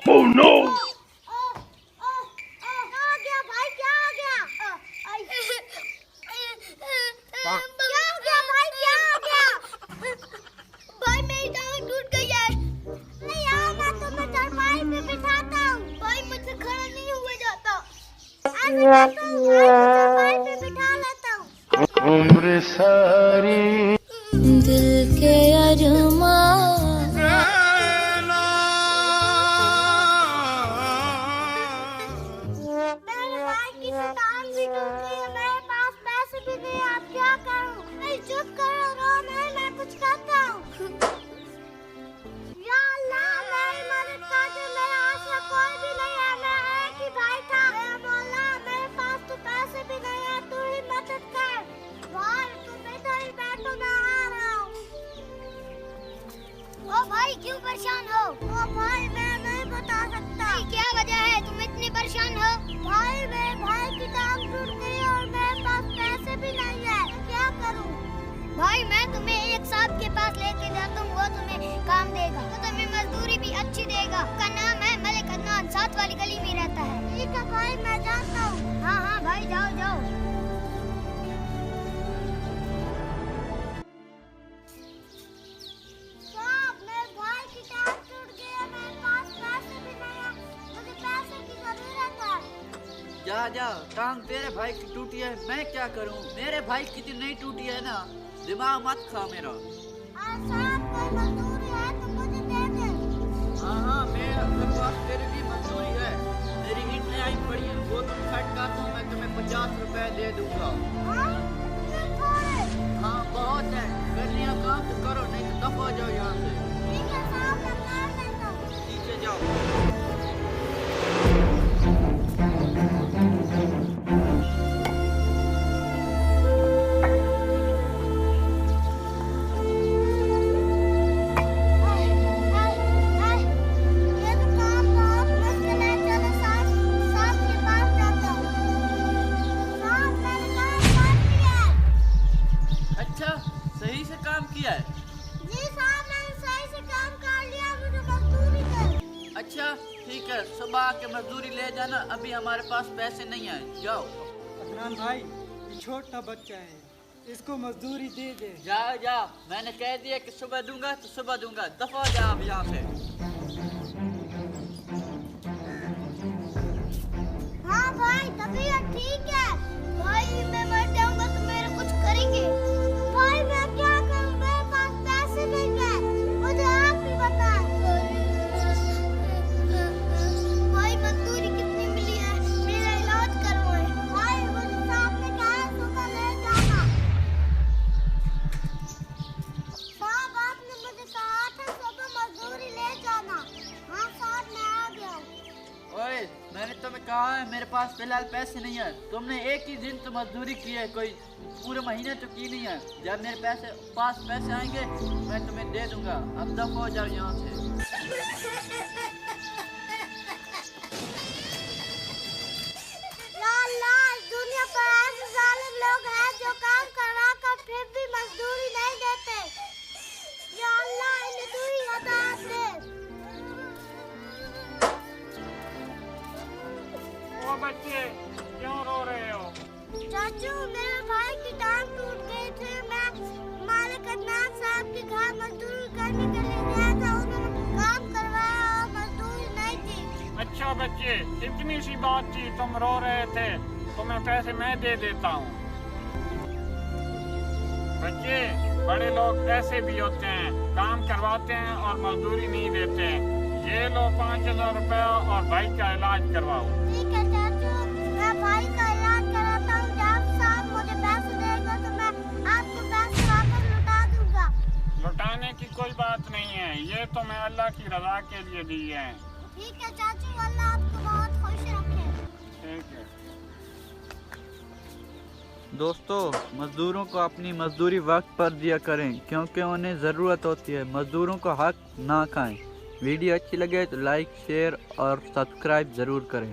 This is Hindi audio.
Oh no! उम्र सारी दिल के अरमान मेरे भाई की दुकान भी टूट गई है, मेरे पास पैसे भी नहीं है, अब क्या करूं? नहीं चुप करो, रो मैं कुछ करता हूं। या अल्लाह मेरी मदद कर दे, मेरे आसरा कोई भी नहीं है, मैं एक ही भाई था। या मौला मेरे पास तो पैसे भी नहीं है, तू ही मदद कर। भाई तुम इधर ही बैठो, मैं आ रहा हूं। ओ भाई क्यों परेशान हो? ओ भाई मैं नहीं बता सकता। क्या वजह है तुम इतने परेशान हो? भाई मेरे भाई की टांग टूट गई और मेरे पास पैसे भी नहीं है, क्या करूं? भाई मैं तुम्हें एक साहब के पास लेके जाता हूँ, वो तुम्हें काम देगा, तो तुम्हें मजदूरी भी अच्छी देगा। उसका नाम है मलिक अदनान, 7 वाली गली में रहता है। ठीक है भाई मैं जाता हूँ। हाँ हाँ भाई जाओ जाओ। साहब मेरे भाई की टांग टूट गई है, मेरे पास पैसे भी नहीं है, मुझे पैसे की जरूरत है। जा जा, टांग तेरे भाई की टूटी है, मैं क्या करूं? मेरे भाई की तो नहीं टूटी है ना, दिमाग मत खा मेरा। साहब कोई मजदूरी है तो मुझे दे दे। हाँ हाँ, मेरे पास तेरे लिए मजदूरी है, मेरी ईंटें आई पड़ी हैं, वो तुम सेट कर दो, मैं तुम्हें 50 रुपए दे दूंगा। हाँ ये थोड़े। हाँ बहुत है, कर लिया काम तो करो, नहीं तो दफा हो जाओ यहाँ से। ठीक है साहब मैं कर लेता हूँ। नीचे जाओ। ये तो काम बहुत मुश्किल है, चलो साहब के पास जाता हूँ। साहब मैंने काम कर दिया है। अच्छा, सही से काम किया है? जी साहब मैंने सही से काम कर लिया, मुझे मजदूरी दे। अच्छा ठीक है, सुबह आके मजदूरी ले जाना, अभी हमारे पास पैसे नहीं आए। जाओ। अदनान भाई ये छोटा बच्चा है, इसको मजदूरी दे दे। जाओ जाओ, मैंने कह दिया कि सुबह दूंगा तो सुबह दूंगा, दफा हो जाओ अब यहाँ से। हाँ भाई तबीयत ठीक है। भाई मैं मर जाऊंगा तो मेरे कुछ करेंगे? भाई मैं क्या करूं, मेरे पास पैसे नहीं है, मुझे आप ही बताएं। भाई मजदूरी कितनी मिली है, मेरा इलाज करवाएं। भाई मुझे साहब ने कहा है सुबह ले जाना। साहब आपने मुझे कहा था सुबह मजदूरी ले जाना। हाँ साहब मैं आ गया हूँ। ओए, मैंने तुम्हें कहा है मेरे पास फिलहाल पैसे नहीं है, तुमने एक ही दिन तो मजदूरी की है, कोई पूरे महीने तो की नहीं है। जब मेरे पास पैसे आएंगे मैं तुम्हें दे दूंगा, अब दफा हो जाओ यहाँ से। या अल्लाह, इस दुनिया पर ऐसे जालिम लोग हैं जो काम करवा कर फिर भी मजदूरी नहीं देते। या अल्लाह इन्हें तू ही हिदायत दे। ओ बच्चे क्यों रो रहे हो? चाचू मेरे भाई की टांग टूट गई थी, मैं मालिक अदनान साहब के घर मजदूरी करने के लिए गया था, उन्होंने काम करवाया और मजदूरी नहीं दी। अच्छा बच्चे, इतनी सी बात थी, तुम रो रहे थे, तुम्हें पैसे मैं दे देता हूँ। बच्चे बड़े लोग ऐसे भी होते हैं, काम करवाते हैं और मजदूरी नहीं देते। ये लो 5000 रुपया और भाई का इलाज करवाओ। ठीक है चाचू, मैं भाई का इलाज कराता हूँ, जब साहब मुझे पैसे देगा तो मैं आपको पैसे वापस लौटा दूंगा। लौटाने की कोई बात नहीं है, ये तो मैं अल्लाह की रजा के लिए दी है। ठीक है चाचू, अल्लाह आपको बहुत खुश रखे। ठीक है। दोस्तों, मजदूरों को अपनी मजदूरी वक्त पर दिया करें, क्योंकि उन्हें ज़रूरत होती है। मजदूरों को हक ना खाएं। वीडियो अच्छी लगे तो लाइक, शेयर और सब्सक्राइब ज़रूर करें।